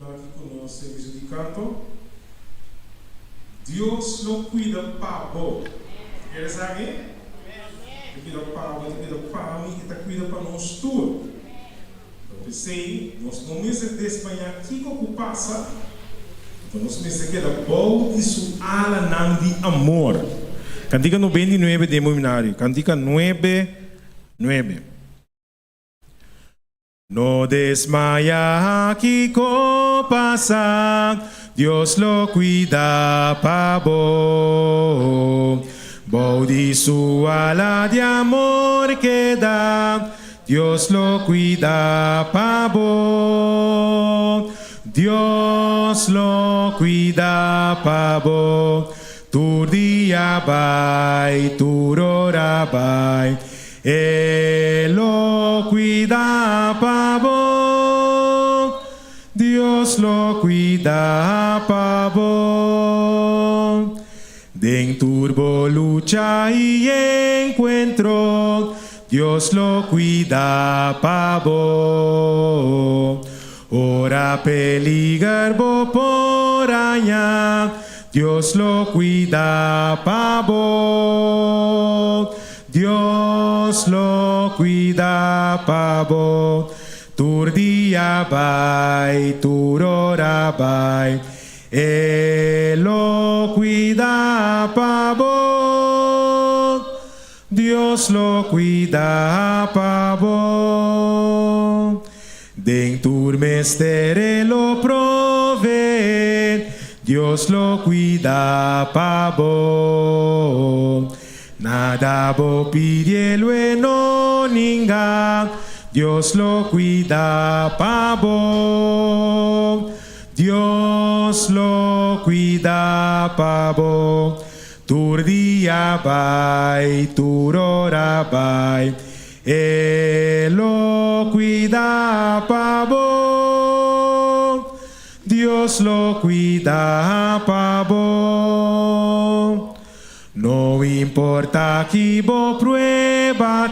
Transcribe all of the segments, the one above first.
Aqui com o serviço de canto. Deus não cuida para o Quer saber? Ele cuida para o Ele cuida para mim, Ele cuida para nós todos. Então, eu sei, nós não mesmo de Espanha, o que passa? Então, nós mesmo que é bom, isso ala não de amor. Cantica 99 de Mominário. Cantica 9. No desmaya aquí pasa, Dios lo cuida pa vos. Baudi su ala de amor que da, Dios lo cuida pa vos. Dios lo cuida pa vos. Tu día vai, tu hora vai. Él lo cuida pa vos, Dios lo cuida pa vos. Den turbo lucha y encuentro, Dios lo cuida pa vos. Ora peligrar por allá, Dios lo cuida pa vos. Dios lo cuida pa vos, tu día vai, tu hora vai. Él lo cuida pa vos, Dios lo cuida pa vos. Den tu mestere lo provee, Dios lo cuida pa vos. Nada bo pide no ninga, Dios lo cuida pa vos. Dios lo cuida pa vos. Tu día vai, tu hora vai. Él lo cuida pa vos. Dios lo cuida pa vos. No importa que vos prueba,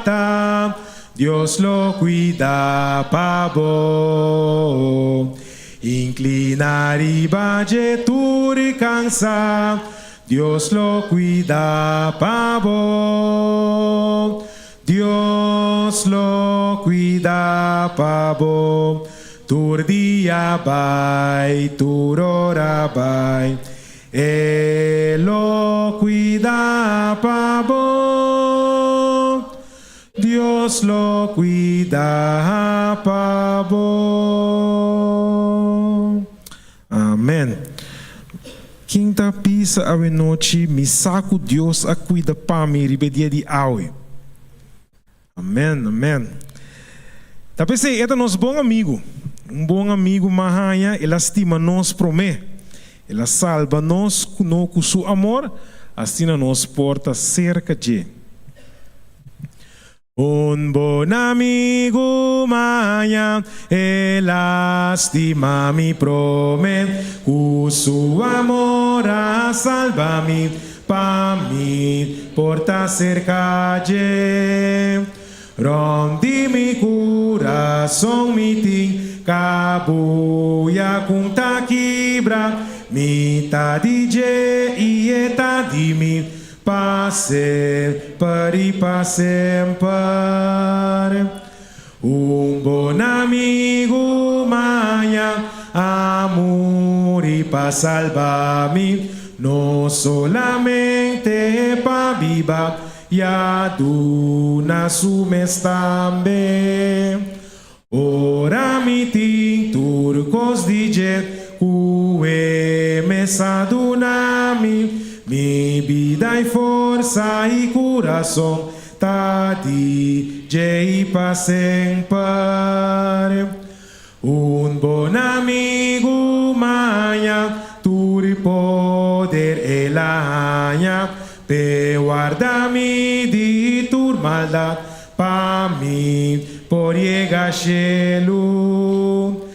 Dios lo cuida pa vos. Inclinar y valle tu cansa, Dios lo cuida pa vos. Dios lo cuida pa vos. Tu día vai, tu hora vai. Él lo cuida pa vos, Dios lo cuida pa vos. Amém. Quinta pisa a noite, me saco Deus a cuida pa mim, ribedia de aue. Amém. Tá pensei, é nosso bom amigo. Bom amigo, Mahanha, ele estima nos promete. Ela salva nós com seu amor, assim nos porta cerca de. Bom amigo, manhã, ela estima me promete, com seu amor a salva-me, para me porta cerca de. Ronde mi coração me tem, cabuia com taquibra. Mita DJ e eta di mi passe pari sempre. Bom amigo manhã, amor e pa salvar-me, não solamente pa viva e a duna sumes também. Ora mi tin turcos DJ mesa dunami, mi vida e força e coração, tá DJ pa sempre. Bom amigo manhã, tu poder e lanha, pe guarda-me de tua maldade, pa mim por llegar cielo.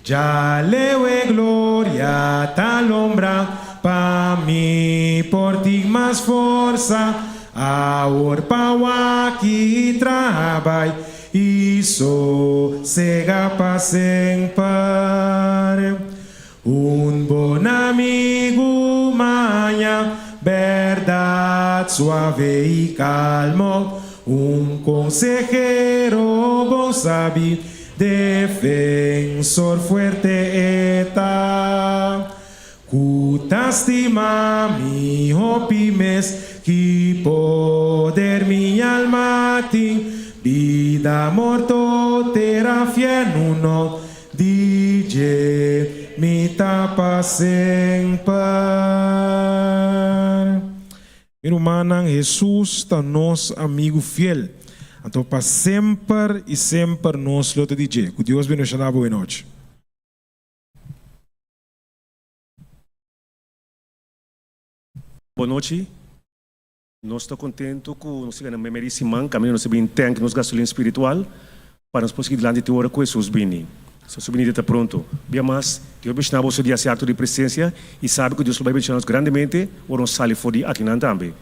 Já leu e glória tal ombra, pa mim por ti mais força, a orpa que trabalha e sossega pa sempre. Un buen amigo maña, verdad suave y calmo. Un consejero bon sabio, defensor fuerte eta. Cutastima mi hopimes, que poder mi alma tin, vida morto terapia en uno, DJ mi tapa par. Meu irmão, Jesus está nosso amigo fiel. Então, para sempre e sempre nós lo te DJ. Que Deus bendiga a boa noite. Boa noite. Nós estamos contentes com nós ganhamos merecimento, caminho nós bem tanque nos gasolina espiritual para nós conseguir lá de hora com Jesus bem. Se o menino está pronto, bem mais, Deus bendiga o seu dia certo de presença e sabe que Deus vai bendigar-nos grandemente, ou nós saímos fora aqui na também.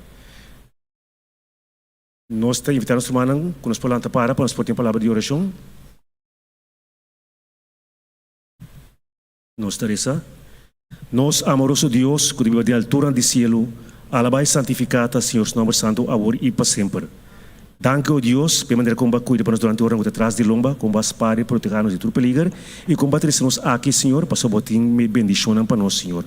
Nós estamos invitando os irmãos que nos podemos para nós poder ter palavra de oração. Nós Teresa, nós amoroso Deus, que vive de altura do cielo, alabai santificata, Senhor, seu nome santo, agora e para sempre. Danke, oh Deus, pela maneira como cuida para nós durante a hora que atrás de lomba, como aspare, proteger-nos de tudo perigo e como bater-nos aqui, Senhor, para sobotim me bendicionar para nós, Senhor.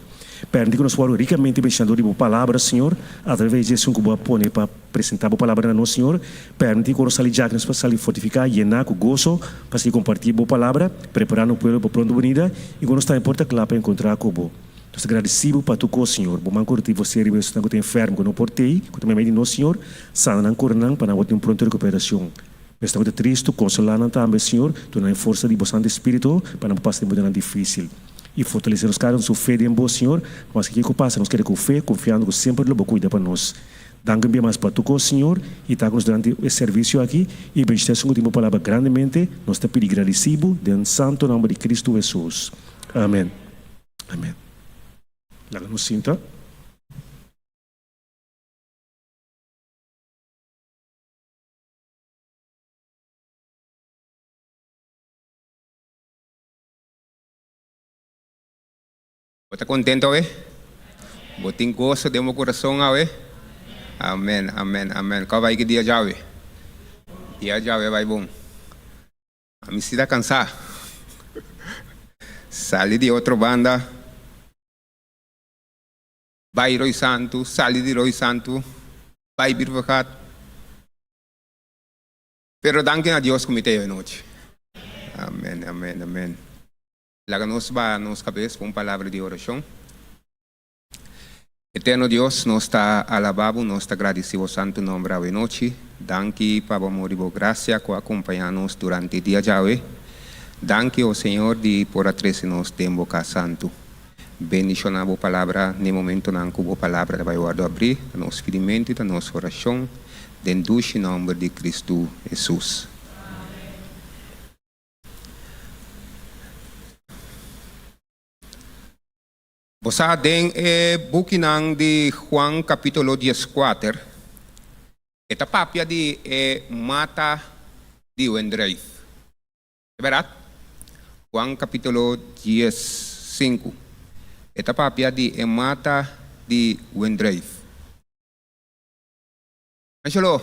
Permite que nós formos ricamente bendicionando de boa palavra, Senhor, através de Jesus que boa pone para apresentar boa palavra a nós, Senhor. Permite que nós saímos já que nós possamos fortificar, llenar com gozo, para se compartilhar boa palavra, preparar o povo para pronto venida e quando está em porta clara para encontrar com o bom. Nós agradecemos para tu, Senhor. Bom manco de você, e você está enfermo, que não portei, que também de nós, Senhor, sana não cornang para não ter um pronto recuperação. Mas estamos tristes, consolando também, Senhor, tu não força de vosso espírito para não passar de maneira difícil. E fortalecer os caras, sua fé em bom, Senhor, mas que passa, nós queremos com fé, confiando que sempre Ele cuida para nós. Dá-me bem mais para tu, Senhor, e está com nós durante o serviço aqui, e bendice a última palavra grandemente, nós te pedimos agradecido, em santo nome de Cristo Jesus. Amém. Amém. Laga no cinta. ¿Está contento, ve? Botín gozo de mi corazón, ve? Amén, amén, amén. ¿Cómo va a ir día ya, ve? Día ya, ve, va bom. A mí sí está cansada. Salí de otra banda. Vai Roy Santo, salí de Roy Santo. Vai Birvacat. Pero danke a Dios como te de noche. Amén, amén, amén. Láganos va nos cabeza con palabra de oración. Eterno Dios, nos está alabado, nos está agradecido santo nombre de noche. Danke para amor y gracia que acompañarnos durante el día de hoy. Danke, oh Señor, de por atrecernos de boca santo. Bendición a la palabra, en el momento en que la palabra va a abrir, a nos pedimento, a nos oración, en el nombre de Cristo Jesús. Bosa den bukinang de Juan capítulo 14. Esta papia de mata de Wendreif. ¿Es verdad? Juan capítulo 15. Esta papia de mata de Wendreif. Angelo.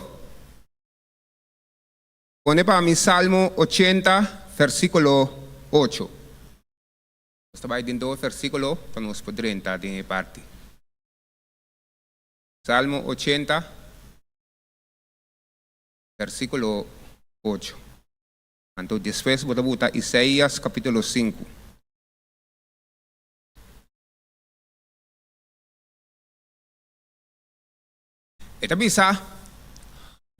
Pone para mi Salmo 80, versículo 8. Estaba en dos versículos para nos poder entrar en parte. Salmo 80, versículo 8. Entonces después voy a buscar Isaías capítulo 5. Esta bisa,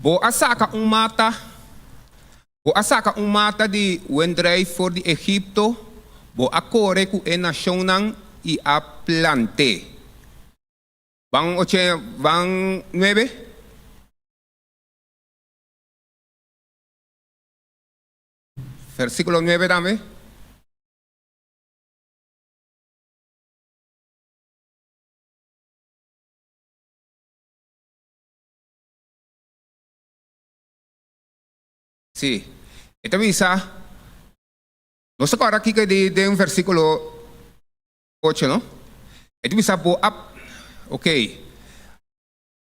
bo asaka un mata de Wendreif for de Egipto, bo acore ku e nación nang y a plante. Van 9. Versículo 9 dame. Sí, esta visa, no se acuerda aquí que de un versículo 8, no? Ito bisa bo up. Okay.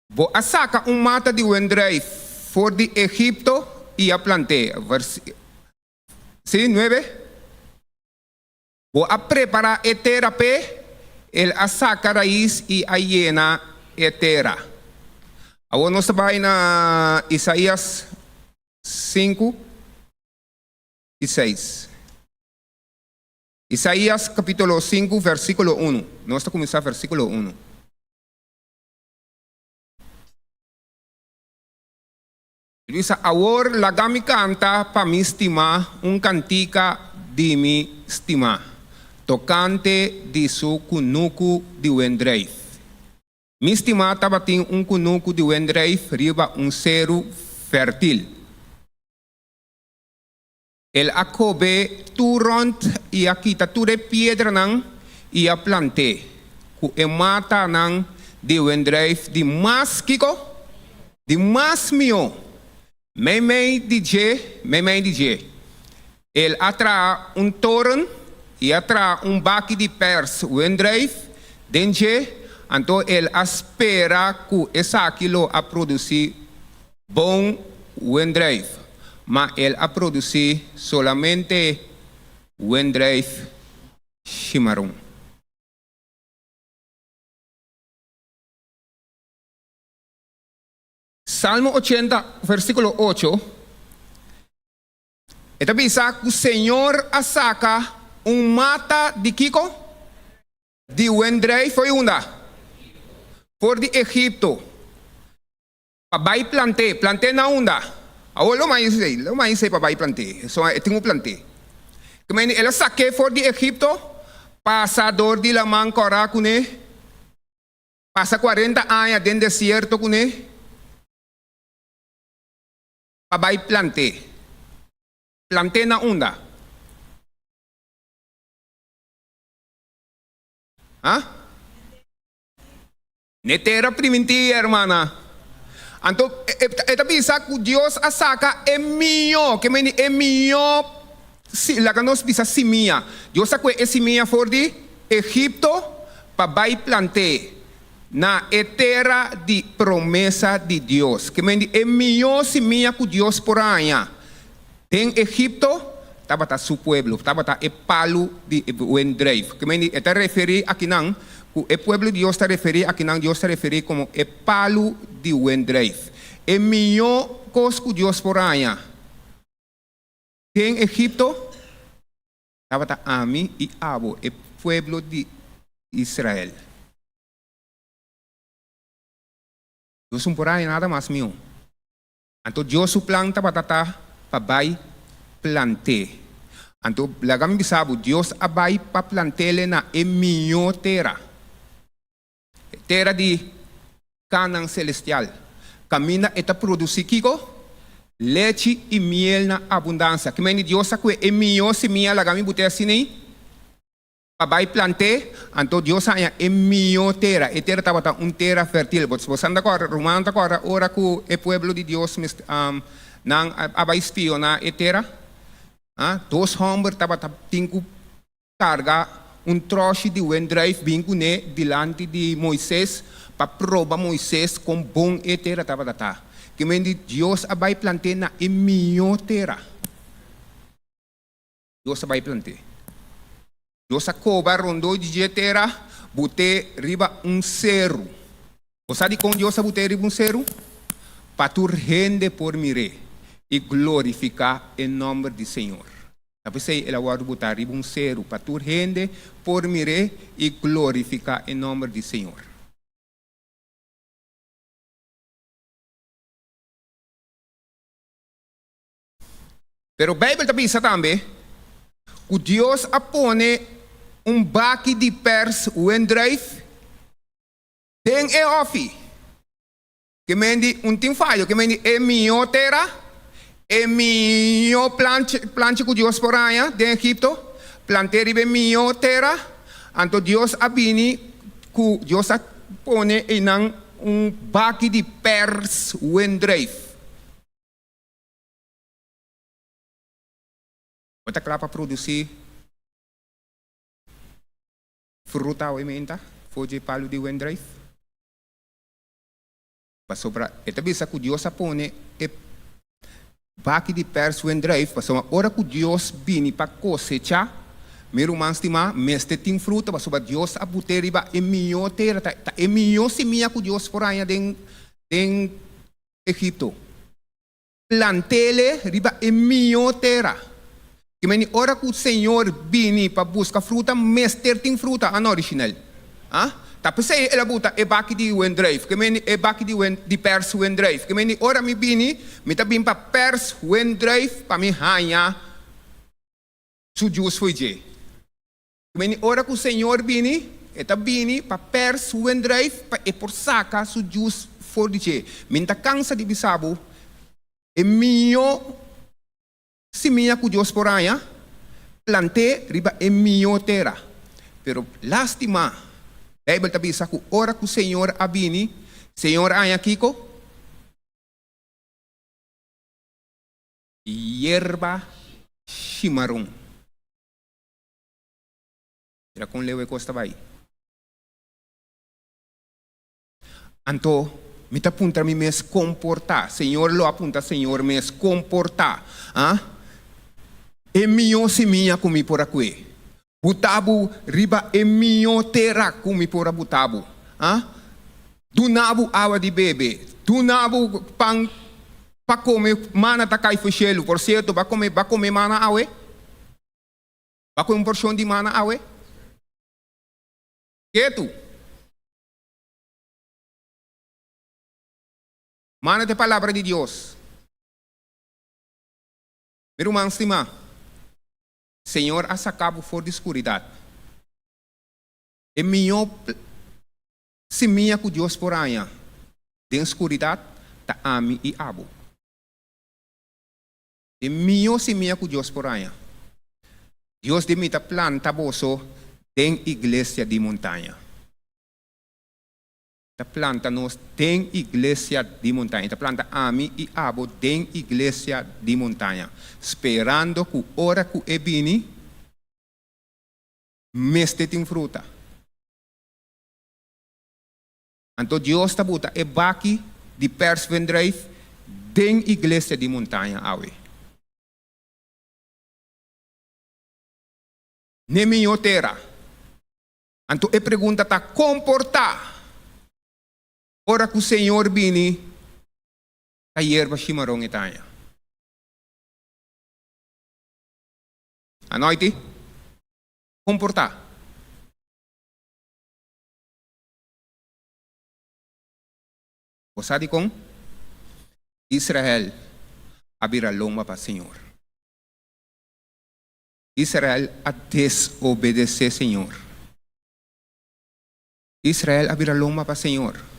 Bo asaka mata de wendrei for de Egipto e a plante. Sí, 9. Bo a prepara etera pe, el asaka raiz e a llena etera. Awo no sabay na Isaías 5 e 6. Isaías capítulo 5, versículo 1. Nós está começar versículo 1. Diz, awor lagami canta pa mi estima cantica di mi estima. Tocante di su kunuku di wendreif. Mi estima tabating kunuku di wendreif riba cero fértil. El akobe turont e a quitature piedra nang e a plante. Ku e mata nang di wendreif di mas kiko, di mas mio. Memei DJ. El atra toren e atra baki di pers wendreif. Denje, anto el aspera ku esakilo a produzir bom wendreif. Ma el a produzir solamente wendreif chimarrão. Salmo 80, versículo 8. Esta dice que el Señor saca mata de Kiko, de wendreif foi onda, por de Egipto. Pabai plante na onda. Ahora lo mais sei papai plantei. Só tenho plantei. Que men ela saque for de Egipto, passador de la man coracune, passa 40 anos dentro do deserto cune. Papai plantei na onda. Netera primitiva, hermana. Então, esta bisa que Deus saca é meu, que meni é meu, lá que nós bisa simia. Deus saca é simia for de Egipto para vai plantar na terra de promessa de Deus. Que meni é meu simia que Deus por aí. Em Egipto, estava su pueblo, estava é palo de wendreif. Que meni está referi aqui não. O pueblo de Deus está referido aqui não, Deus está referido como o palo de wendreif. É melhor coisa que Deus por aí. Em Egipto, estava a mim e abo, o pueblo de Israel. Deus por aí nada mais meu. Então Deus planta batata para vai plantar. Então, lagam bisabo, Deus abai para plantar na melhor terra. Terra de Canaã celestial. Camina eta produzir kiko, leite e miel na abundância. Que meni Deus sabe é melhor se minha lagami bute assim nem. Pabai plante, então Deus sabe é melhor terra. E terra estava terra fértil. Mas você anda agora, Romano agora, ora que o pueblo de Deus não abai espio na terra. Dos homens estava tinco carga troço de wendreif vincune delante de Moisés para provar Moisés com bom terra estava data. Que mendi Deus abai plantar na melhor terra. Deus abai plantar. Deus acoba rondo de terra, bote riba cerro. Você sabe como Deus bote riba cerro? Para tu rende por mire e glorificar em nome do Senhor. Depois ele agora botar riba cerro para tu rende por mire e glorificar em nome do Senhor. Pero a Bíblia também diz também que Deus apone baque de pers wendreif tem ofi. Que mendi tem falho, que mendi é minha terra, é minha plante que Deus por aí, de Egipto, planter é minha terra, então Deus abini que Deus apone em baque de pers wendreif. Está claro para produzir fruta o ementa, foge palo de wendrive. Para sobra, esta bisa que Deus apone e baki de perso wendrive, para sobra, ora que Deus vini para cosecha, meu irmão estima, meste tem fruta, para sobra Deus abute riba e minho terra, e minho se minha que Deus por aí em Egipto. Plantele riba e minho terra. Que meni ora que o Senhor vini para buscar fruta, mester tem fruta, an original. Ah? Tapi saya ela buta e baki di wendrive, que meni e baki di pers wendrive, que meni ora mi bini, mi tabim pa pers wendrive pa mi hanya su jus foi je. Que meni ora que o Senhor vini, eta bini pa pers wendrive pa e por saca su jus foi je. Minta cansa di bisabu e mio si minha cu Deus por aí, plante riba e mio terra. Pero lastima, a Bíblia tabi sa ku ora ku Senhor abini, Senhor aya kiko, hierba chimarrón. Era com lewe costa vai. Anto, me apunta me mes comportar. Senhor lo apunta, Senhor mes comportar. Ah? E mio si minha comi por aqui. Butabu riba e mio terra comi por butabu. Ah? Dunabu awa di bebe. Dunabu pang pa come mana takai fushelu. Por certo, ba come mana awe? Ba come porção de mana awe? Que tu? Mana de palavra de Deus. Meu irmão estima, Senhor a sacado fora de escuridade. E melhor se minha com Deus por aí, de escuridade, tá ami e abo. E melhor se minha com Deus por aí. Deus de mim tá planta boso tem igreja de montanha. Ta planta nos tem igreja de montanha. Ta planta ami e abo tem igreja de montanha. Esperando que hora que é bini, meste tem fruta. Então Deus ta buta e baki de pers vendrive tem igreja de montanha awe. Neminho terra. Então e pergunta ta comportar. Ora que o Senhor vini, a hierba chimarrão itaia. A noite, comportar. Você sabe com? Israel abrirá loma para o Senhor. Israel a desobedecer Senhor. Israel abrirá loma para o Senhor.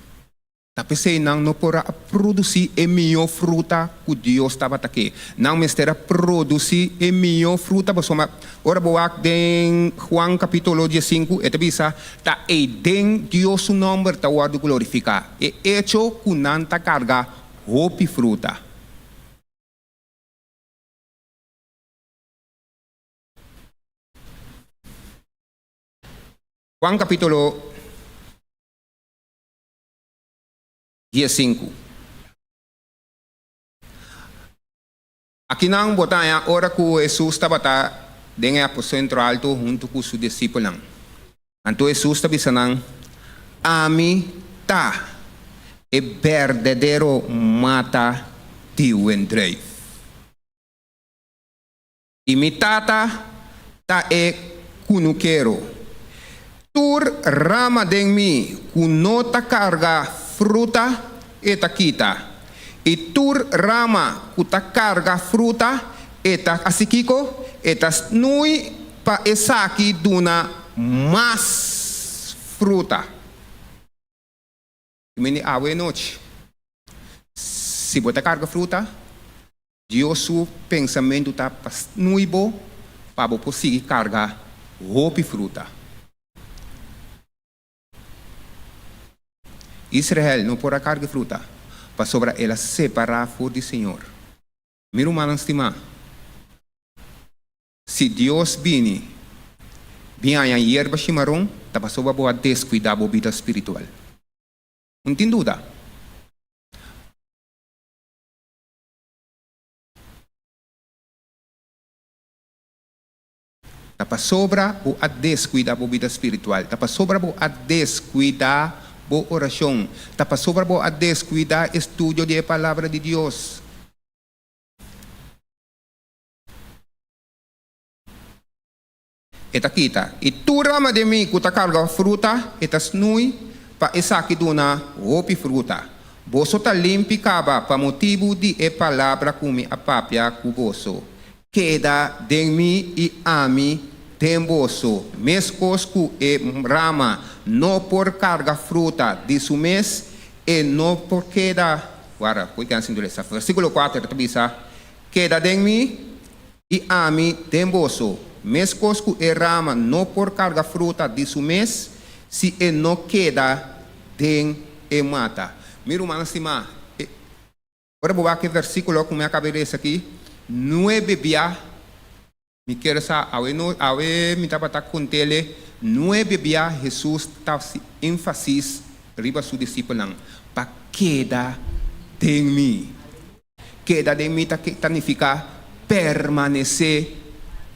Tapi say nang no pora produzir e mio fruta que Deus estava aqui. Nang mestera produzir e mio fruta basoma. Ora boak den Juan capítulo 15 eta bisa ta e den Deus su nombre ta guardo glorificar. E hecho kunanta carga hopi fruta. Juan capítulo 15. Aqui nang botanya ora que Jesus estava dengan aposento alto junto com seus discípulos. Então Jesus estava dizendo, ami ta e verdadeiro mata de wendrive. Imitata ta e kunuquero. Tur rama den mi kunota carga fruta eta kita. E tur rama kuta carga fruta eta asikiko eta nui pa esaki duna mas fruta. Meni awe noite. Se bota carga fruta, Deus su pensamento tá nui bo para bo conseguir carga roupa fruta. Israel não porá carga fruta, para sobra ela separar for do Senhor. Meu irmão estimado, se Deus vini, Bien a hierba chimarrón, tapa sobra boa descuidar a vida espiritual. Não tem dúvida. Tapa sobra boa descuidar a vida espiritual. Tapa sobra boa descuidar a oração. Tapa sobra boa descuidar estudo da palavra de Deus. Eta kita, itu rama de mim kuta carga fruta, eta snui pa esaki duna opi fruta. Boso ta limpi kaba pa motivo de palavra kumi a papia kuboso. Queda de mim e ami temboso. Mescos ku e rama, no por carga fruta de su mes, e no por queda. Agora, pode que assim dureza. Versículo 4, tabisa. Queda de mim e ami temboso. Mescos ku e rama no por carga fruta de su mes, si e no queda den e mata. Mira uma cima. Agora vou aqui versículo com minha cabeça aqui. 9 dia. Me quero saber, me estava com ele. 9 dia Jesus estava ênfase riba su discípulo para queda de mim. Queda de mim significa permanecer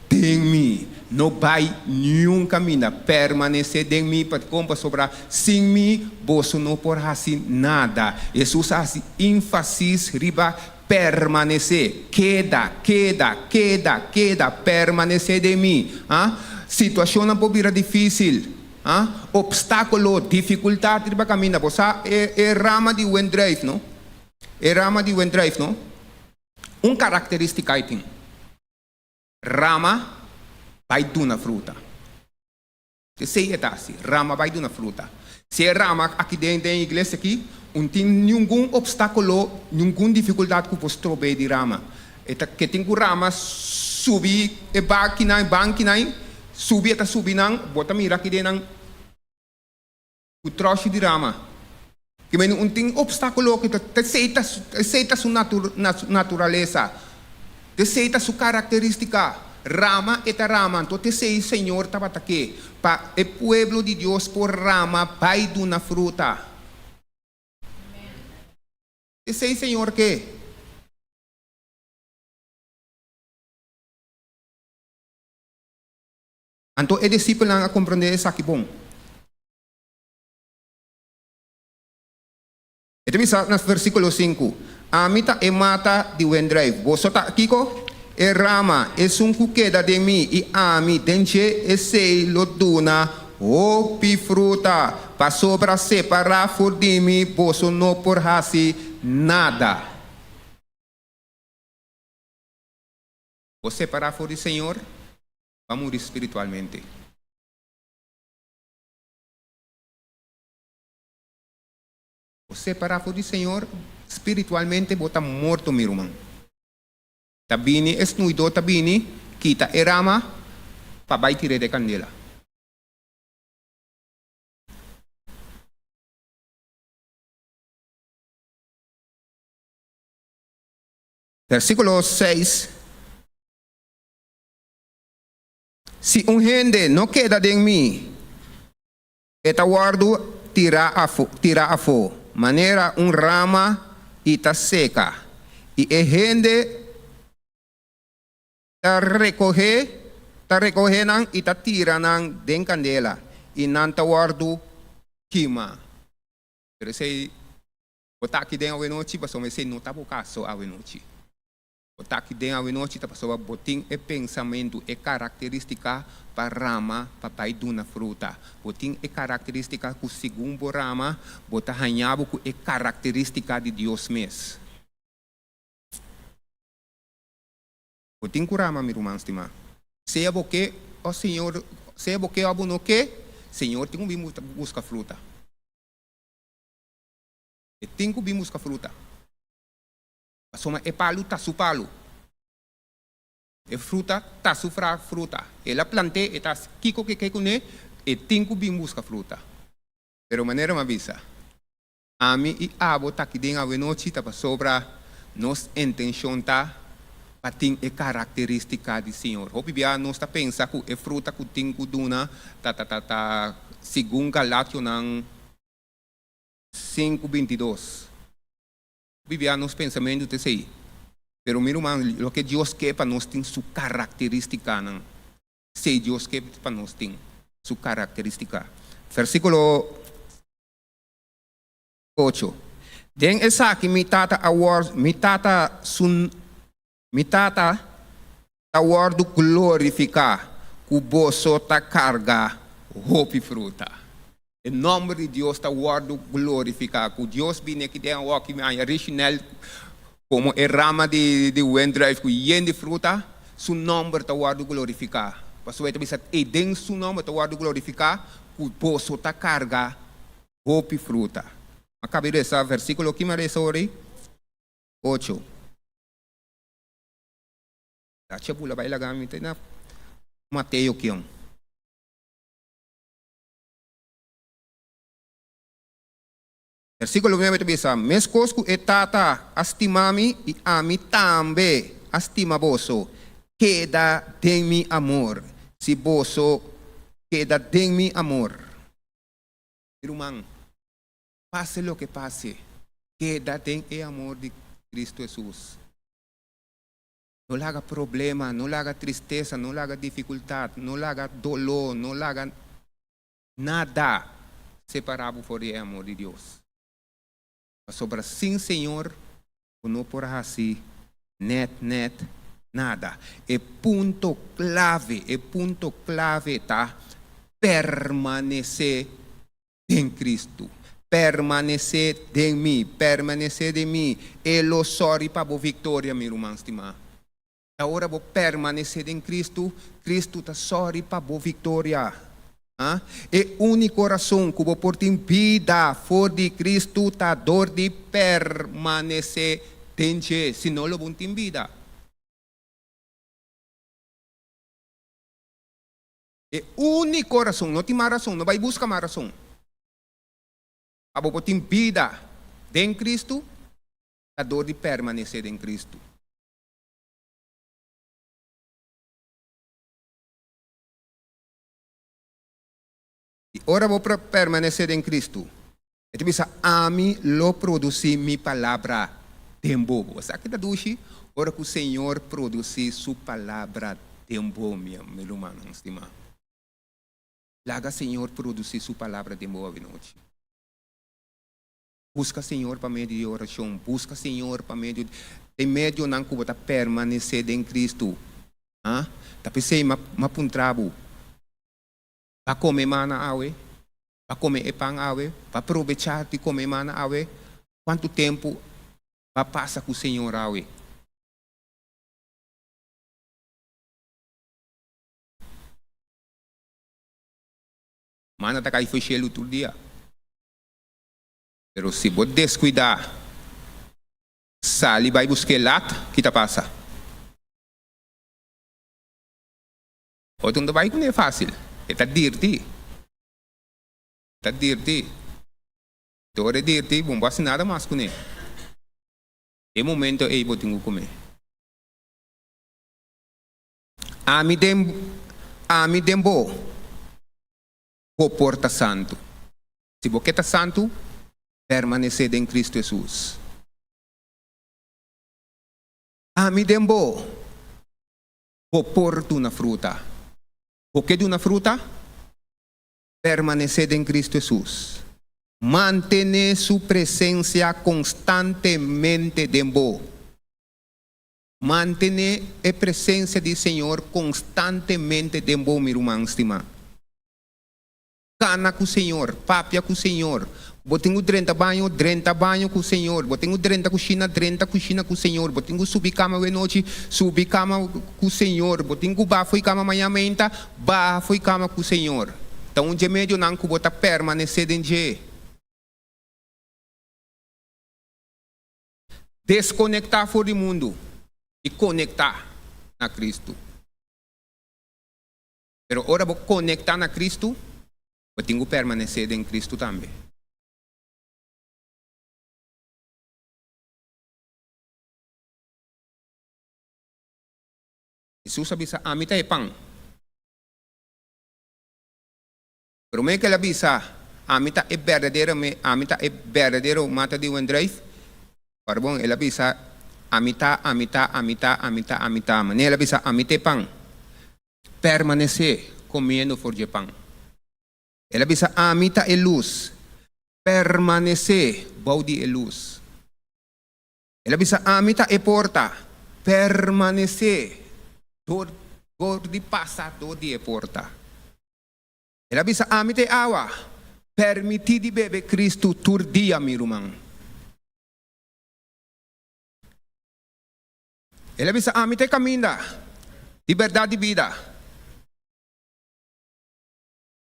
em mim, não vai nenhum caminho, permanecer em mim para comprar sobrar, sem mim, você não pode fazer nada. Jesus faz ênfase riba permanecer, queda, permanecer em mim. Situação não pode ser difícil, obstáculo, dificuldade riba caminho, você é rama de wendrive, não? É rama de wendrive, não? Característica aí tem. Rama vai dar fruta. Se é assim, rama vai dar fruta. Se é rama aqui dentro da igreja aqui, não tem nenhum obstáculo, nenhuma dificuldade que você trobe de rama. Que tem que rama subir, banquinai, subir até subir não, bota mira aqui dentro o troço de rama. Que não tem obstáculo que aceita sua natureza. Aceita sua característica. Rama eta rama. Então, te sei, Senhor, estava aqui. Para o povo de Deus, por rama, vai dar fruta. Te sei, Senhor, que? Então, o discípulo não compreende isso aqui bom. Então, no versículo 5. Amita e mata de wendrive. Você está aqui, e rama e sunku queda de mim e ami denche e sei lo duna opi fruta pa sobra separar for de mim posso não por hasi nada. Você separar for do Senhor vai morrer espiritualmente. Você separar for do Senhor espiritualmente bota morto, meu irmão. Tabini esnuido tabini kita erama pabai tire de candela. Versículo 6. Si un gente no queda de mí, eta guardo tira a fo, manera un rama ita seca, y e gente ta recoge nang ita tira nang den candela e não ta guardo queima. Pero sei botar aqui dentro a noite passou mas sei não tá bocaço a noite. Botar aqui dentro a noite tá passou botin e pensamento e característica para rama para pai duna fruta. Botin e característica que segundo rama botar hanhabo com e característica de Deus mesmo. O tem curama, meu irmão, estima. Se é porque o Senhor, se é porque o abono que, Senhor tem que buscar fruta. E tem que buscar fruta. Soma é palo, tá su palo. E fruta, tá su fruta. Ela plante, e tá kiko que cune, e tem que buscar fruta. Pero maneira me avisa. A mim e abo tá aqui dentro a noite, tá para sobra nos intenção tá Pating é característica do Senhor. O Bíblia não está pensando que é fruta que tem que duna, segundo Galátia 5:22. A Bíblia nos pensamentos é assim. Pero meu irmão, o que Deus quer para nós tem sua característica, não? Se Deus quer para nós tem sua característica. Versículo 8. Den essa aqui mitata award glorificar que boso ta carga hope fruta. Em nome de Deus ta award glorificar que Deus vem aqui tem o que é original como a rama de wendrive que yende fruta, su nome ta award glorificar. Pastor ito bisa e den su nome ta award glorificar que boso ta carga hope fruta. Acabei de esse versículo que me sorry 8. A cebula vai lá gamit na Mateo kiyon. Versículo 9 bisa, mescosco e tata astimami e ami tambe astimaboso queda de mi amor. Si boso queda de mi amor. Irmão, pase lo que pase, queda de amor de Cristo Jesus. Não haga problema, não haga tristeza, não haga dificuldade, não haga dolor, não haga nada separado por o amor de Deus. Sobre sim, Senhor, não por assim, net, nada. É ponto clave, tá? Permanecer em Cristo. Permanecer em mim. Ele sorri para a vitória, meu irmão estimado. Agora vou permanecer em Cristo. Cristo está sorri para a vitória. É único coração que vou por ter vida for de Cristo está dor de permanecer em Jesus. Se não, não tem vida. É único coração, não tem mais razão, não vai buscar mais razão. Vou ter vida em Cristo, a dor de permanecer em Cristo. Ora vou permanecer em Cristo. E tu pensa, a mim lo produzi mi palavra tempo. Sabe da dushi? Ora que o Senhor produzi sua palavra tempo, meu irmão, estimado. Laga Senhor produzi sua palavra tempo a noite. Busca Senhor para meio de oração. Busca Senhor para meio de não que você permanecer em Cristo. Tá pensei mapuntrabo. Para comer mana awe, para comer pão awe, para aproveitar de comer mana awe. Quanto tempo vai passar com o Senhor awe? Mana tá cai foi outro dia. Pero se você descuidar, sali vai buscar lata, que tá passa. Outro não vai comer fácil. Está dirty. Ora dirty, bom, basta nada mais com ele. E momento aí vou ter que comer. Ami dembo. O porta santo. Se você está santo, permanecer em Cristo Jesus. Ami dembo. O porto na fruta. O que de uma fruta? Permanecer em Cristo Jesus. Mantener sua presença constantemente dentro. Mantener a presença do Senhor constantemente dentro, meu irmão estimado. Cana com o Senhor, papia com o Senhor. Botinho 30 banho com o Senhor. Botinho 30 coxina com o Senhor. Botinho subir cama de noite, subir cama com o Senhor. Botinho bafo e cama amanhã menta, bafo e cama com o Senhor. Então, de meio não que bota permanecer em G. Desconectar fora do mundo e conectar na Cristo. Pero ora vou conectar na Cristo, botinho permanecer em Cristo também. Jesus sabi sa amita pang. Pero may kalabisa, amita verdadero mata di one drive. Parbong elabisa, amita. Manelabisa, amite pang. Permanece comiendo for Jepang. Elabisa, amita e luz. Permanece, baudi e luz. Elabisa, amita e porta. Permanece. Dor di passa, dor di e porta. Elabisa, amite awa. Permiti di bebe Cristo tur dia mirumang. Elabisa, amite caminda. Liberdade di vida.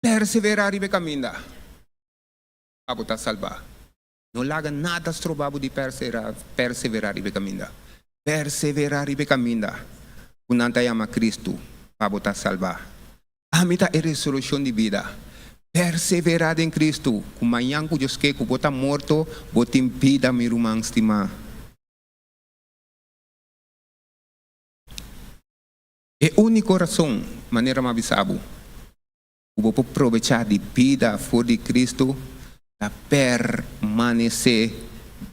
Perseverare be caminda. Abuta salva. Non laga nada strobabo di perseverare be caminda. Perseverare be caminda. Unantayama Cristo. Abuta salva. Amita e resolução de vida. Perseverar em Cristo. Kumayang ku Diyos ke kubota morto, botim vida mirumang stima. E único razão, maneira mabisabo, o vou aproveitar de vida for de Cristo, a permanecer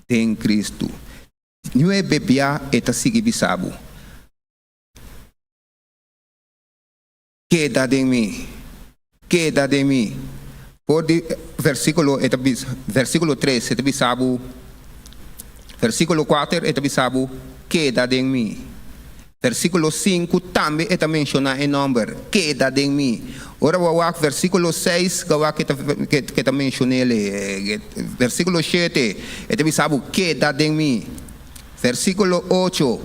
em Cristo. Não é bebia eta sigi bisabo. Queda de mim. Queda de mim. Por de versículo 3, eta bisabo. Versículo 4, eta bisabo, queda de mim. Versículo 5 também está mencionado em número, queda em mim. Ora, o versículo 6, que está mencionado, versículo 7, está bisabo, queda em mim. Versículo 8,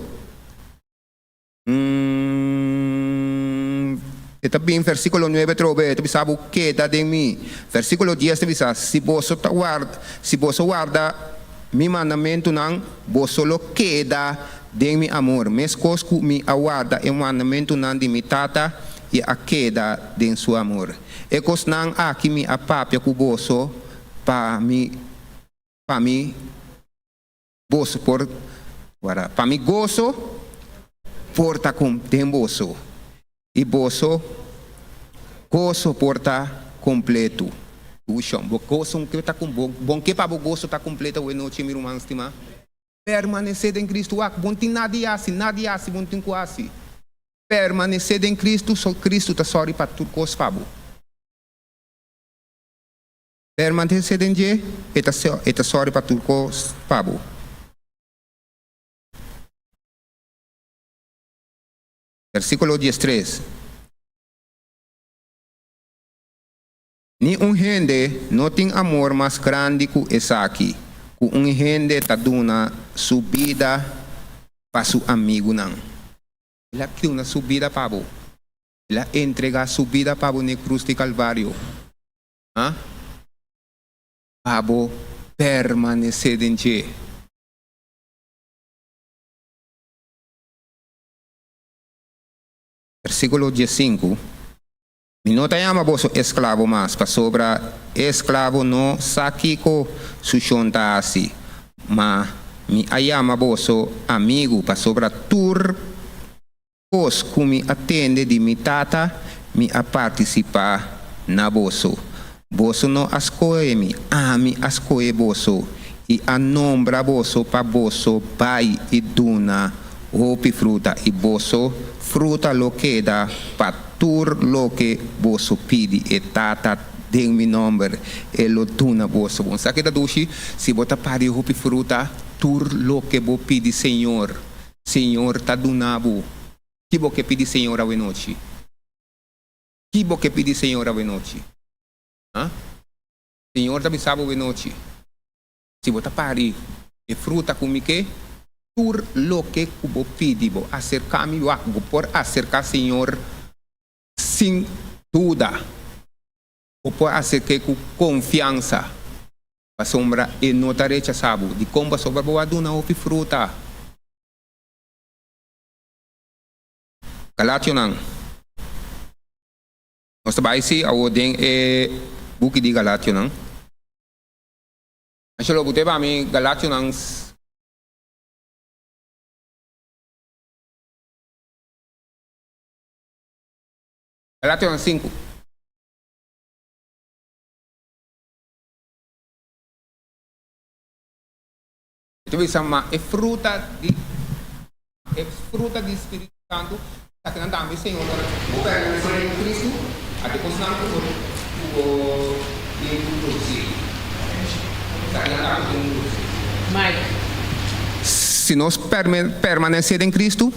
está bem, versículo 9, está bisabo, queda em mim. Versículo 10, está bisabo, se você guarda, mi mandamento não, você lo queda de mi amor, mes cosco mi aguarda e mandamento nan de mi tata e a queda de su amor. E cos nan aqui mi apapia cuboso pa mi boso por pa mi gozo porta com temboso e boso gozo porta completo. Puxa, gozo que tá com bom que para gozo tá completo o noite mi romance estima. Permanecer em Cristo, bom tem nada assim, bom tem quase. Permanecer em Cristo, só Cristo está sorry para tudo cos fabo. Permanecer em Ele, está sorry para tudo cos fabo. Versículo 13. Ni gente não tem amor mais grande que esse aqui. Gente taduna subida para seu amigo não. Ela tem uma subida para o. Ela entrega subida para o na cruz de Calvário. Para permanecer em Ele. Versículo 15. Mi não te llama vos esclavo mais, para sobra esclavo no saquico sushonta assim. Mas mi ayama vos amigo, para sobra tur vos que atende de mi tata, mi a participar na vosso. Vosso no ascoe mi, ami ascoe vosso, e a nombra vosso pa vosso pai e duna, opi fruta e vosso, fruta lo queda pa tur lo que vosso pidi e tata den mi nombre e lo tuna vosso bom. Sabe da dushi? Se bota pari opi fruta, tur lo que bo pidi Senhor. Senhor ta dunabo. Que bo que pidi Senhor a noite? Que bo que pidi Senhor a noite? Senhor ta bisabo a noite. Se bota pari e fruta comi que tur lo que bo pidi bo acercar-me bo por acercar Senhor sem dúvida, ou pode ser que com confiança, a sombra e nota rechazado, de como a sombra boa duna ou fruta. Galatio não. Nós trabalhamos a ordem é buque de Galatio não. Acho que o botei para mim Galatio não. Galatas 5. Então, isso é fruta do Espírito Santo. Está que não dá, mas Senhor, o permanecer em Cristo, até que não o produzir. Está que não dá, Mike. Se nós permanecer em Cristo,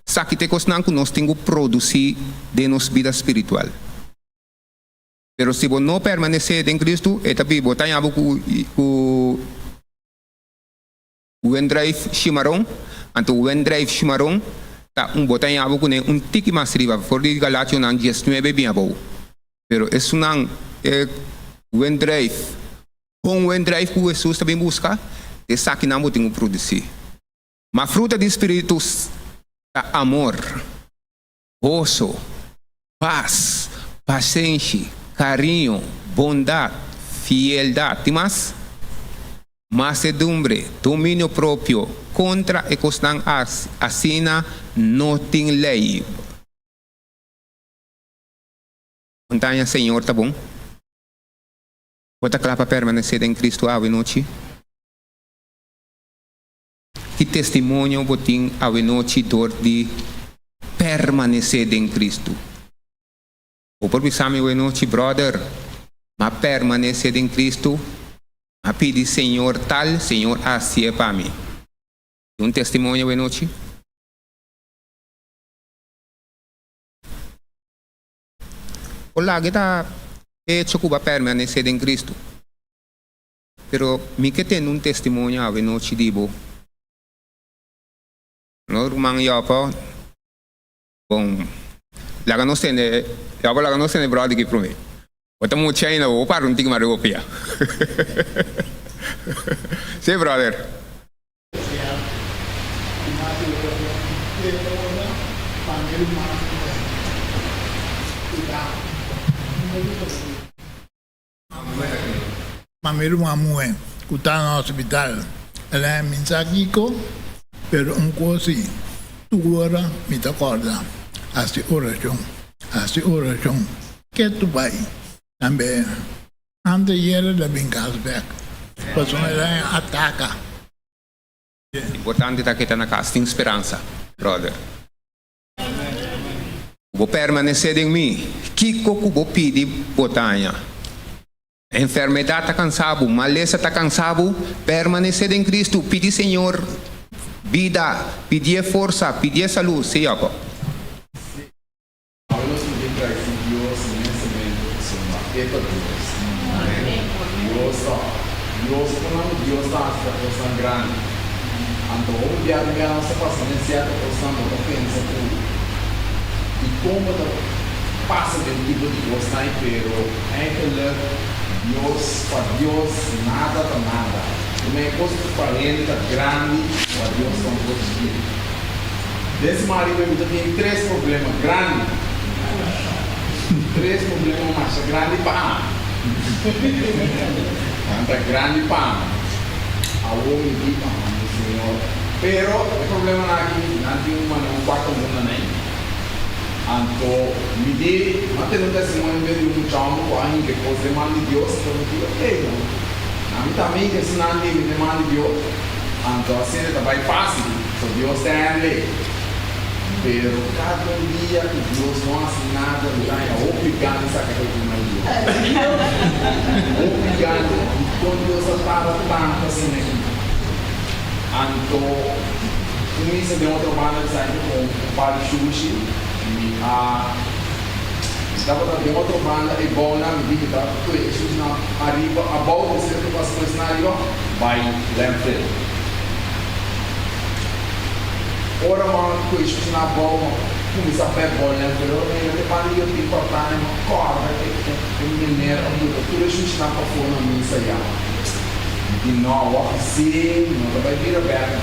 sabe que nós temos que produzir de nossa vida espiritual. Mas se você não permanecer em Cristo, é também botar em o drive chimarrão, então o drive chimarrão tá botar em um tique mais riba, for de Galátia não 19 bem bom. Pero isso não é o drive. Com o drive que Jesus também busca, é sabe que não podemos produzir. Mas fruta de Espírito amor, gozo, paz, paciência, carinho, bondade, fidelidade, mas mansedumbre, domínio próprio, contra e costan assina não tem lei. Montanha, Senhor, tá bom? Bota claro para permanecer em Cristo a noite. Que testemunho botim a noite dor de permanecer em Cristo. O por bisame a noite, brother, mas permanecer em Cristo, a pedir Senhor tal, Senhor assim é para mim. Um testemunho a noite. Olá, kita hecho que va permanecer em Cristo. Pero mi que tem um testemunho a noite dibo. No rumang yopo. Bom. Laga no sene, yopo laga no sene brother que prome. Bota mo China o para um tig maropia. Sim, brother. Mamiru mamue, kuta no hospital. Ela é mensagiko, pero um cosi, tu ora me te acorda. Assim oração. Que tu vai? Também, ante yere da Binkasberg. Posso ela ataca. Importante é que está na casa, tem esperança, brother. Vou permanecer em mim. Kiko vou pedir botanha. Enfermidade está cansado, maleza está cansado, permanecer em Cristo, pedir Senhor vida, pedir força, pedir saúde, sim, ó. Dios está cosa grande. Então, um dia de minha nossa paciência, a pessoa não pensa tudo. E como passa do tipo de Deus está inteiro, Deus, para Deus, nada para nada. Uma coisa para ele está grande, para Deus não pode ser. Desse marido eu tenho 3 problemas grandes. 3 problemas mais grandes para tanta grande para a homem de Senhor. Pero o problema aqui não tem um quarto mundo nem. Então, me diz, mantendo testemunho meio de chamo com a gente que você manda de Deus, então eu digo, ei, a mim também que se não me demanda de Deus, então assim é vai fácil, so Deus tem a lei. Pero cada dia que Deus não faz nada, o picante sabe que eu não o picante, quando Deus estava tanto assim aqui. Então, começa de outra maneira, sai com o padre Xuxi, estava de outra banda e bona, me diz que está tudo na arriba, a volta de certo passo na arriba, vai lembrar. Ora, mas tu isso na bola, começa a pegar bola, pero eu para eu te cortar uma corda que mineiro, tudo isso na fora na missa já. De novo, assim, não vai vir aberto.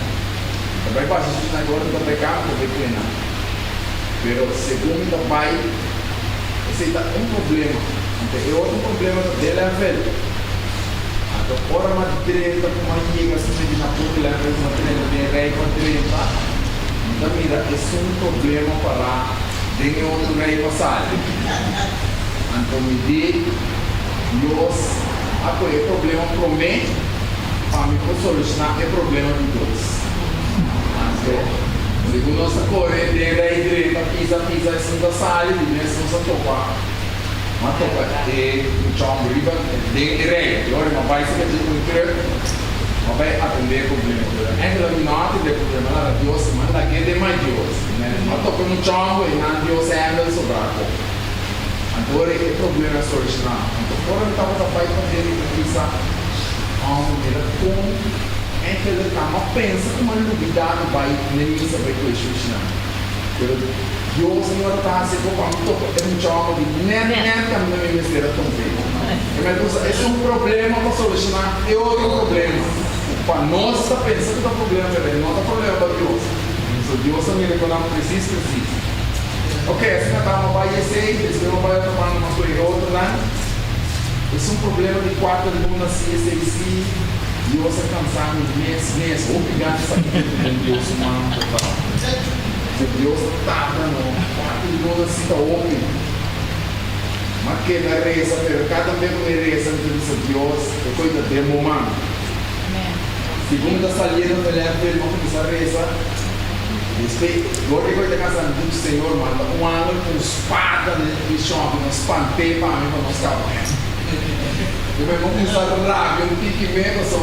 Vai passar isso na agora do pecado, vai treinar. Pero segundo vai, esse é problema. Então, outro problema dele é velho. Então, ora, mas direita, como a chega, se na porta, uma treina de rei com 30. Então, mira, esse é problema para tem outro rei passado. Então me diz, Deus, apoia o problema para mim, para me solucionar o problema de Deus. Então, segundo nossa corrente, da igreja, pisa, assim da sala, e nessa nossa topa. Uma topa de um chão riba, de rei. Agora, uma vai ser de um treino, uma vai atender o problema. É que a minha de problema era Deus, manda que de mais Deus. Uma topa no chão, e não Deus é ainda sobrado. Agora, o problema é solucionado. Então, agora, eu estava para fazer isso, a maneira como é que ele está, mas pensa como ele duvidado vai nem saber que isso não. Pero Deus não está se preocupando com um jogo de nem caminho de mistério tão feio. Esse é um problema para solucionar, é outro problema. Para nós está pensando que o problema é não é problema para Deus. Então Deus também reclamar precisa. Ok, assim não está vai ser, esse não vai tomar uma coisa outra, né? Esse é um problema de 4 lunas, 6. Deus é cansado mês, obrigado a saber que Deus humano total. Deus está dando, quatro assim está open. Mas que na reza, pero cada vez que reza, Deus, eu cuido de momento. Segunda salida, eu lembro, não começar a reza. Agora eu vou casa do Senhor, manda um ano com espada de chão, com espanteio para mim, para nós ficar. Eu vou começar a rádio, um pique mesmo, só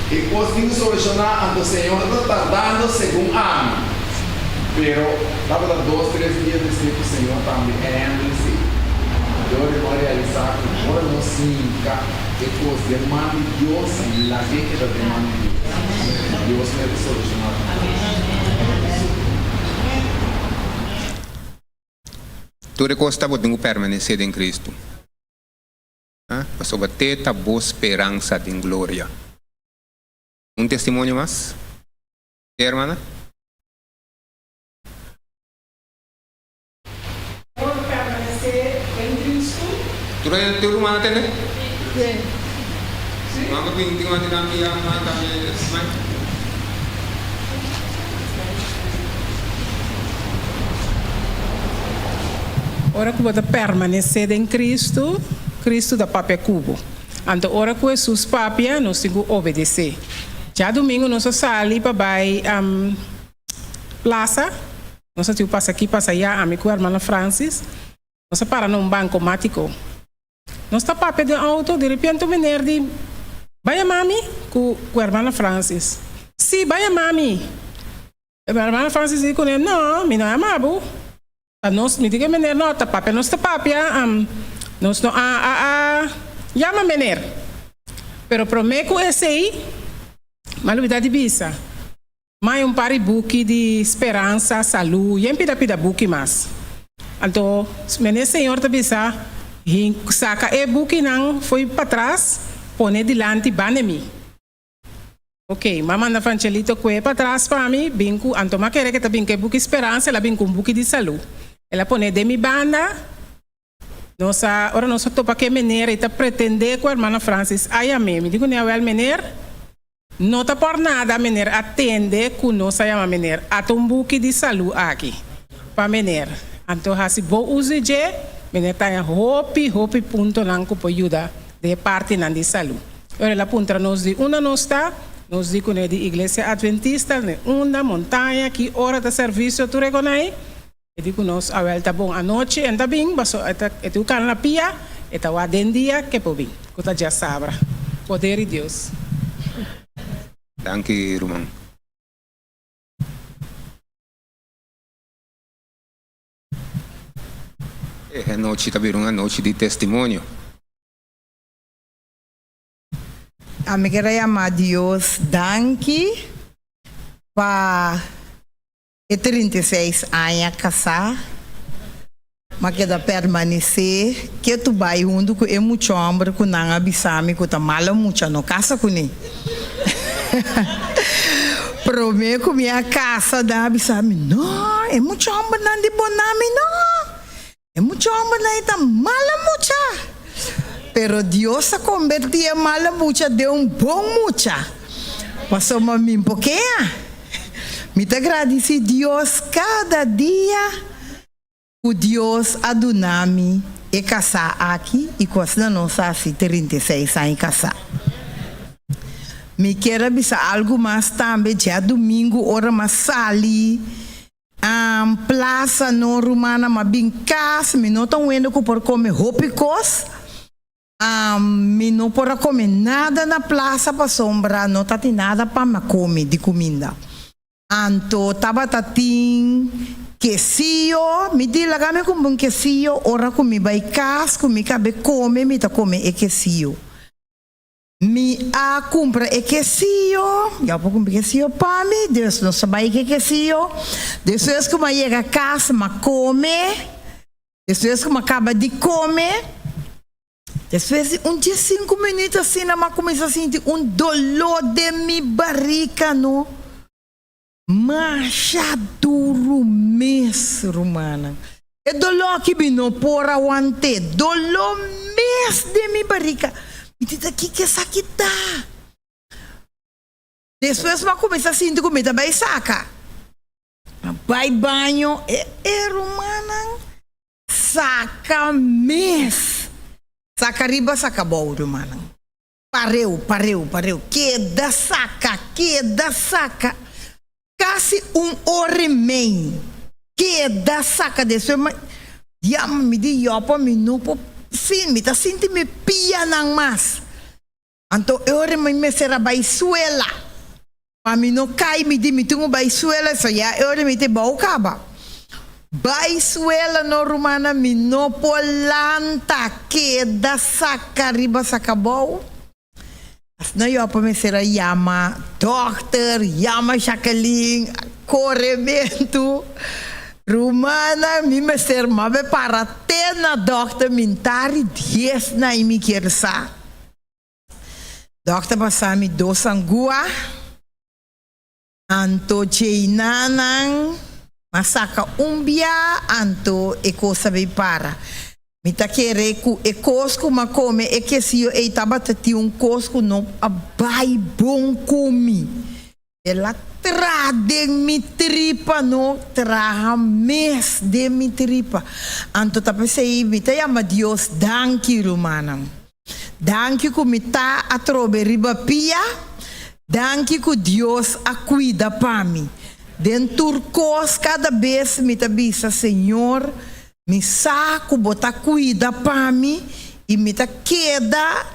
e conseguimos solucionar ante o Senhor, está tardando segundo ano. Pero, dá para 2, 3 dias de ser que o Senhor também é assim. Agora eu vou realizar, agora não se indica, e os demanda de Deus, lá que da demanda de Deus. Deus deve solucionar. Tu recosta podendo permanecer em Cristo. Mas sobre ter a boa esperança de glória. Um testemunho mais? Irmã? Por permanecer em Cristo. Tu é teu irmão até, né? Sim. Mama pinting mati kami yang kami semai. Ora que você permanecer em Cristo, Cristo da papel cubo. Então, ora que Jesus papia, nós temos que obedecer. Já domingo nós saímos para a plaça, nós temos passa aqui, passa allá, amigo a irmã Francis, nós para num banco mático. Nós está papel de auto, de repente o menino diz, vai mami, com a irmã Francis. Sim, vai mami. A irmã Francis diz, não, me não é amabo. Nós me diga menino, não, está papel, nós está papel, nós não, llama menino. Pero prometo esse aí, maluvidade bisa. Mas pari buki de esperança, saúde, e pida buki mais. Então, menino senhor tá bisa, saca e buki não foi para trás, pone dilante banemi. Ok, mamãe Francelito que para trás para mim, binco, antoma quer que tá binco buki esperança, ela binco buki de saúde. Ela pone de mi banda. Ora nossa topa que menera está pretender com a irmã Francis. Aí a mim, me digo não é o menero. Não tá por nada a menera atende com nossa chama menera. Até buque de saúde aqui para menera. Então assim bom uso de menera tá em hopi ponto não que pode ajudar de parte não de saúde. Ora ela punta nos de uma não está, nos diz que é de igreja adventista, uma montanha que hora de serviço tu reconhece. Eu digo nós a volta bom a noite ainda bem, mas eu can na pia, eta o dia que pode bem. Coisa já sabra. Poder de Deus. Danke, irmão. É noite também uma noite de testemunho. Amiga ama Deus, danke para 36 anos casar, mas que da permanecer, que tu vai junto com é muito homem com não abisame com tá mala muito no casa com ele. Prometo minha casa da abisame, não, é muito homem não de boname não, é muito homem não tá mala muito. Pero Deus se convertia mala muito de bom muito. Passou uma mim porque me agradece Deus cada dia o Deus adunami e casar aqui e costa nossa assim 36 anos casar. Me quero avisar algo mais também, dia domingo, hora mais sali, plaça no romana, mas bem casa, me não estão indo por comer hopicos, me não por comer nada na plaça para sombra, não tá tem nada para comer de comida. Anto, tava tatim, quesillo, me diz lá me como um quesillo, ora comi vai casa, comi cabe come, me tá come e quesillo. Me a compra e quesillo, já vou comprar quesillo para mim, Deus não sabe que quesillo. Depois que eu chega a casa, me come, depois que eu acaba de comer, depois dia 5 minutos assim, eu começo a sentir dolor de minha barriga, não? Macha duro mês, romana. E dolor que me não por aguante, dolor mês de minha barriga. Me diz aqui que saquita. Depois eu começo a sentir comida bem saca. Vai banho, romana. Saca mês. Saca riba, saca bom, romana. Pareu. Queda saca. Quase hora e meia. Queda saca desse. Já me diz, me não pode. Sim, me tá sentindo me pia nang mas. Anto ore me será baisuela. Para mim não cai me di me tenho baisuela, só já ore me te bau caba. Baisuela no romana me no polanta que da saca riba saca bau. Não eu para me será yama doctor, yama Jacqueline, corremento. Romana, mi ser mabe para tena doctor mintari 10 na imi kersa. Doctor pasami 2 angua. Anto cheinanang masaka umbia anto eko sabe para. Mita kere ku ekosku makome ekesio e tabata ti un kosku no abai bon kumi. Ela de mi tripa no traha mes de mi tripa. Anto tapesei mita yama Dios danki romana. Danki ku mita atrobe riba pia. Danki ku Dios a cuida pa mi. Den turcos cada vez mita bisa Senhor mi saco bota cuida pa mi e mita queda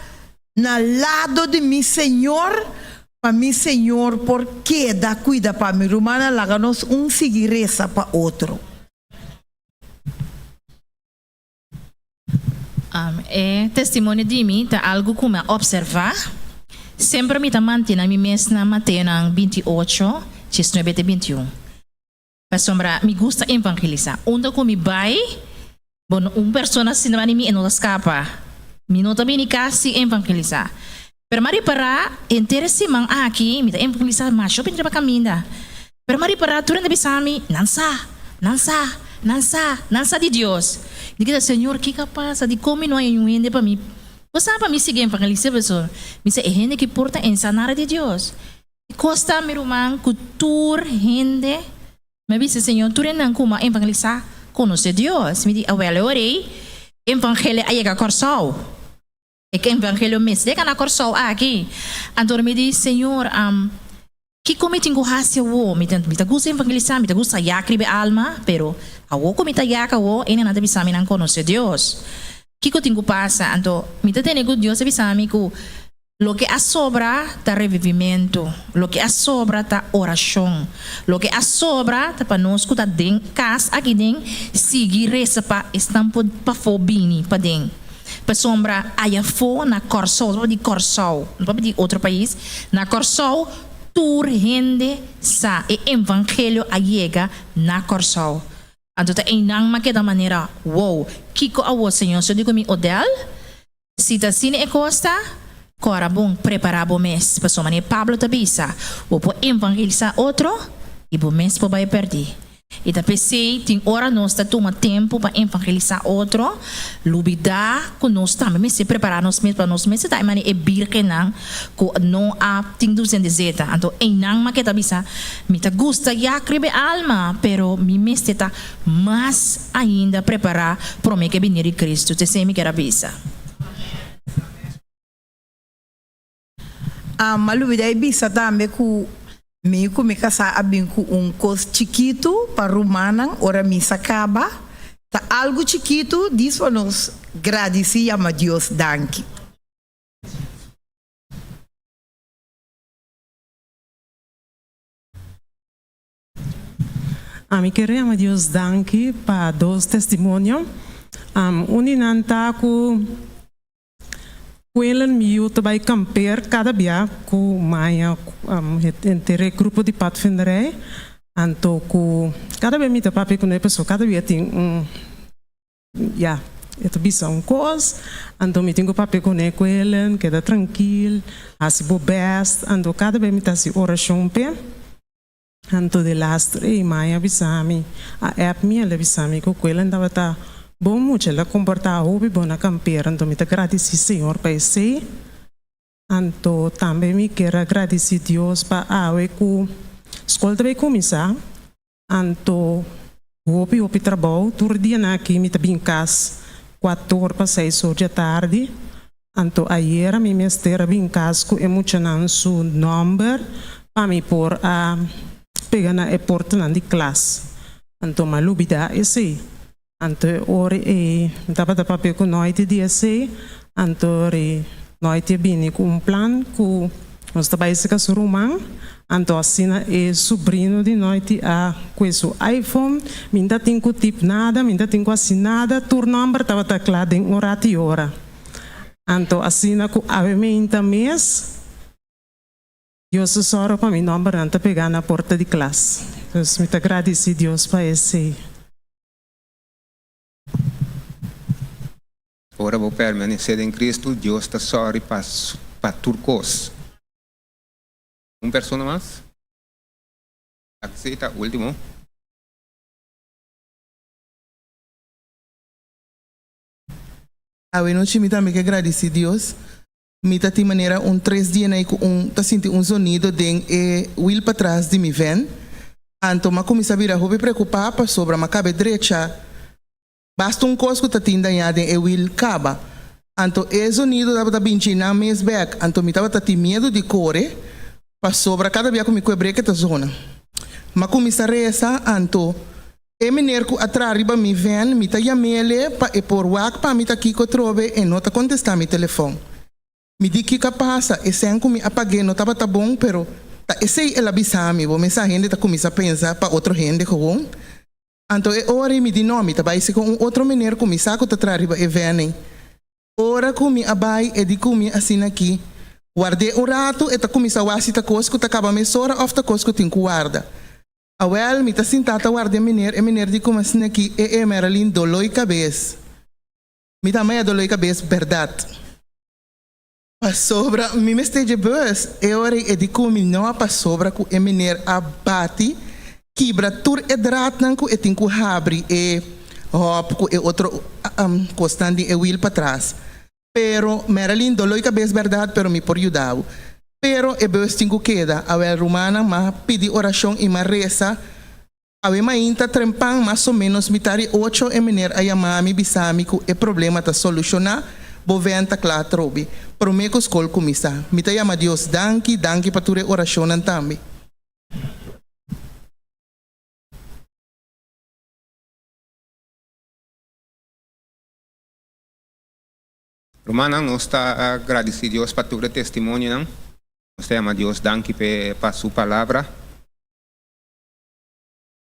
na lado de mi Senhor. Para mim, Senhor, porque dá cuida para mim, romana, laganos seguireza para outro. É testemunho de mim, tá algo como observar. Sempre me tá mantendo a mim mesma matena 28, 19 e 21. Para sombra, me gusta evangelizar. Onde eu me vai, bom, pessoa assim não me não escapa. Me não também me casi evangelizar. Pero mari para interesse mang aqui, me evangelizar macho pintra para caminhar. Pero mari para tu não bisami, nansa de Deus. Diga Senhor, que capaz de como não é um ende para mim. Você para mim seguir evangelizar pessoa. Me se gente que porta ensinar de Deus. Costa meu irmão, cultura, gente. Me disse Senhor, tu não como evangelizar, conhecer Deus. Me diz, eu orei, evangelho aí que corsol. É que evangelho mesmo, é que na corsol aqui. Então me diz, Senhor, que como tenho raça o, me gusta evangelizar, me gusta ya cribe alma, pero awo como me ya ka o, ene nada bisami não conhecer Deus. Que eu tenho passa, então me tem com Deus bisami que lo que a sobra tá revivimento, lo que a sobra tá oração, lo que a sobra tá para nós que tá den cas aqui den seguir reza pa estampo pa fobini pa den. Para sombra aí fo na Corsol, não de Corsol, não pode de outro país, na Corsol tur gente sa e evangelho ayega na Corsol. Então tá enang maqueda maneira, wow, kiko awo Senhor, so digo mi odel, se tá sine e costa, cora bom preparar bom mês, para sombra Pablo tabisa, o po evangelizar outro e bom mês po vai perder. E da PC, tem hora nós tá toma tempo para evangelizar outro. Lubida, com nós também, mas se preparar nós mesmos para nós mesmos, tá? Mas é birke não, com não há tem 200 então não mas que tá bisa, me tá gusta já crebe alma, pero me mestre tá mais ainda preparar para me que venir Cristo, te sei me que era bisa. Malubida é bisa também com me casa abin com cos chiquito para rumanan, ora misa acaba. Tá algo chiquito, diz para nós agradecer a Deus, danke. Mi queremos Deus danke para dois testemunhos. Uninanta ku Quellen miu também camper cada dia com Maia entre grupo de padvinderij. Anto ku cada dia mita papi com pessoa cada dia tem ja itu bisa coisa. Anto me tenho papi com Quellen queda tranquilo, assim bo best. Anto cada dia mita si oração pe. Anto de last Maia bisami a app minha le bisami com Quellen tava tá bom muito ela comportar hobby bona camper então me agradecer Senhor para esse então também me quero agradecer Deus para a que escola também começar então hobby trabalho todo dia aqui me também casa 4 horas para 6 horas da tarde então ayer me mestre bem casa com emocionando seu número para me pôr a pegar na porta de classe então malubida esse Anto ore dapat papel com noite dia se anto noite bini com plan com nós trabalhamos com o Romão anto assina sobrinho de noite a com o iPhone minta tem que tipo nada minta tem que assinada tur number tava tá claro em hora e hora anto assina com a minta mês eu só soro para meu número anto pegar na porta de classe então me agradeci Deus para esse. Ora vou permanecer em Cristo, Deus está sorry para turcos. Pessoa mais? Aceita, último. A noite me também que agradecer Deus. Me tá de maneira 3 dias aí com tá sentindo sonido de wheel para trás de me ven. Então, mas começa a vir a roupa preocupar sobre a minha cabeça direita. Basta coisa que está tendo aí de will caba. Então, esse sonido da binchina mês back. Então, me estava tendo medo de correr para sobra cada vez que me quebrei que tá zona. Mas começa a reza, então, menino que atrás riba me vem, me tá chamele para por wak para me tá aqui que trove e não tá contestar meu telefone. Me diz que passa, e sem que me apaguei, não estava tá bom, pero esse é ela bisami, vou mensagem de tá começa a pensar para outro gente com. Então, ora me diz nome, tá vai ser com outro menino que me saco tá atrás riba e vem. Ora que me abai e de que me assina aqui. Guardei rato e tá começa a assistir coisa que tá acaba me sora of tá coisa que tem que guarda. Awel me tá sentado a guardar menino e menino de como assina aqui e Marilyn doloi cabeça. Me também doloi cabeça, verdade. Para sobra, me esteja bus e ora e de como não para sobra que e menino abate quebra tur e drat nanku e tinku habri e hop ku e outro costandi e will para trás. Pero Marilyn doloi cabeça verdade, pero me por ajudar. Pero e bus tinku queda, a wel romana ma pedi oração e ma reza. Awe ma inta trempang mais ou menos mitari 8 e menino a yamami bisami ku e problema ta solucionar. Boventa claro trobi. Prometo escola começar. Me chama Deus danke para tua oração também. Romana, nós está agradecido Deus para tu testemunho, não? Nós te ama Deus, danke para sua palavra.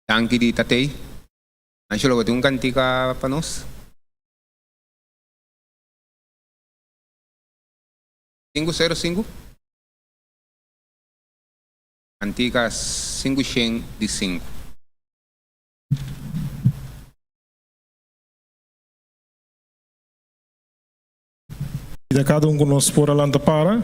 Danke de tatei. Angelo, você tem um cantiga para nós? 505? Cantiga 505. E cada um conosco por alanta para.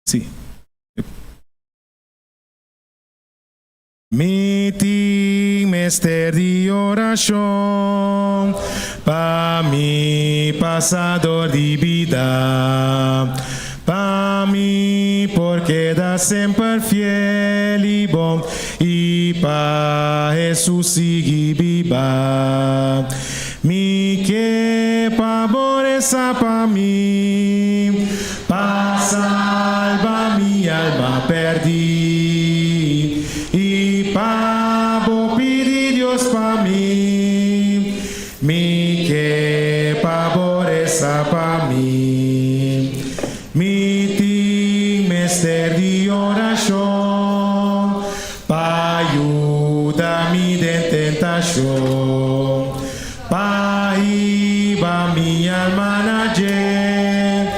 Sí. Meeting Mester de oração para mim, passador de vida, para mim, porque dá sempre fiel e bom, e para Jesus seguir viva. Mi que favoreza para mim, para salvar minha alma perdida. Pabo pidi Dios pa mí, mi que favoreza pa mí, mi ti mester de oración, pa ayuda mi de tentación, pa iba mi alma nager,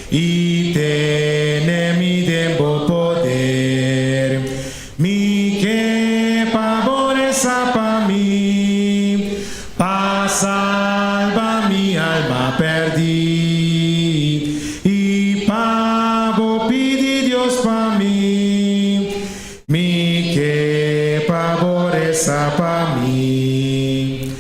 y tiene mi dembo poder, mi que pa mí, pa salva mi alma perdí, y pavo pidi Dios pa mí, mi que favoreza pa mí,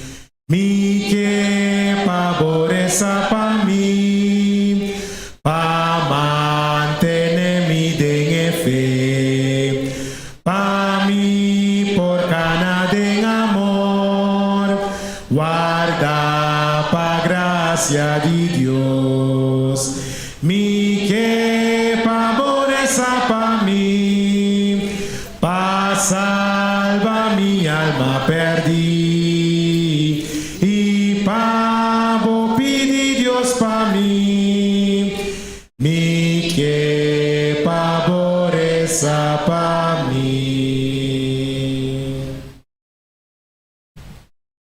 mi que favoreza pa mí, pa mantenermi de fe, pa mí por de amor, guarda pa gracia de Dios, mi que favoreza pa mí, pa salva mi alma perdí, y pavo pidi Dios pa mí, mi que favoreza pa mí.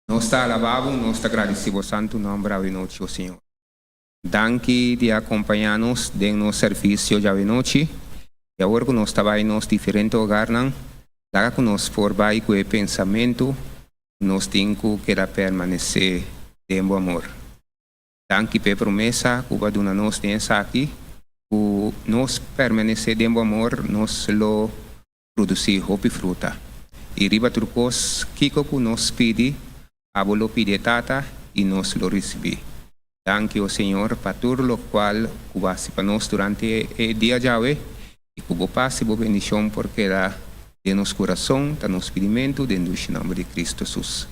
Nós te alabamos, nós te agradecemos santo nome da noite, ó Senhor. Danke de acompanhar-nos em nosso serviço de noite. E agora que nós estamos em nosso diferente lugar, lá que nós formamos com o pensamento, nós temos que permanecer em bom amor. Danke pela promessa que vai dar nós nessa aqui, que nós permanecer em bom amor, nós lo produzir roupa e fruta. E riba turcos, kiko que nós pedi, abolo pide tata e nós lo recebi. Danke ao Senhor para tudo o qual cubasse para nós durante o dia de hoje e que o passe a bendição porque dá de nosso coração, da nosso pedimento, dentro do nome de Cristo Jesus.